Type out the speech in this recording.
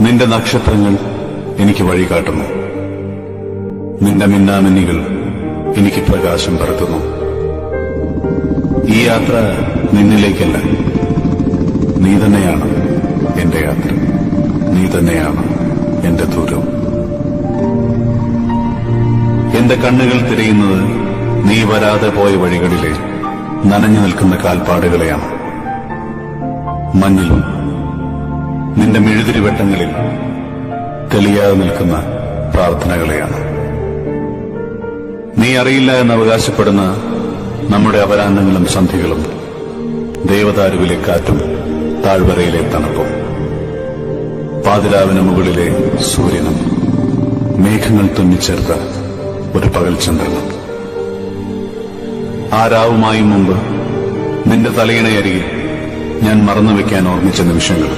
നിന്റെ നക്ഷത്രങ്ങൾ എനിക്ക് വഴി കാട്ടുന്നു. നിന്റെ മിന്നാമിന്നികൾ എനിക്ക് പ്രകാശം പരത്തുന്നു. ഈ യാത്ര നിന്നിലേക്കല്ല, നീ തന്നെയാണ് എന്റെ യാത്ര. നീ തന്നെയാണ് എന്റെ ദൂരം. എന്റെ കണ്ണുകൾ തിരയുന്നത് നീ വരാതെ പോയ വഴികളിലെ നനഞ്ഞു നിൽക്കുന്ന കാൽപ്പാടുകളെയാണ്. മഞ്ഞിൽ നിന്റെ മെഴുതിരിവട്ടങ്ങളിൽ തെളിയാതെ നിൽക്കുന്ന പ്രാർത്ഥനകളെയാണ്. നീ അറിയില്ല എന്ന് അവകാശപ്പെടുന്ന നമ്മുടെ അപരാഹ്നങ്ങളും സന്ധികളും, ദേവദാരുവിലെ കാറ്റും താഴ്വരയിലെ തണുപ്പും, പാതിരാവിന് മുകളിലെ സൂര്യനും, മേഘങ്ങൾ തുന്നിച്ചേർത്ത ഒരു പകൽ ചന്ദ്രനും. ആ രാവുമായി മുമ്പ് നിന്റെ തലയിണയരികിൽ ഞാൻ മറന്നുവെക്കാൻ ഓർമ്മിച്ച നിമിഷങ്ങൾ.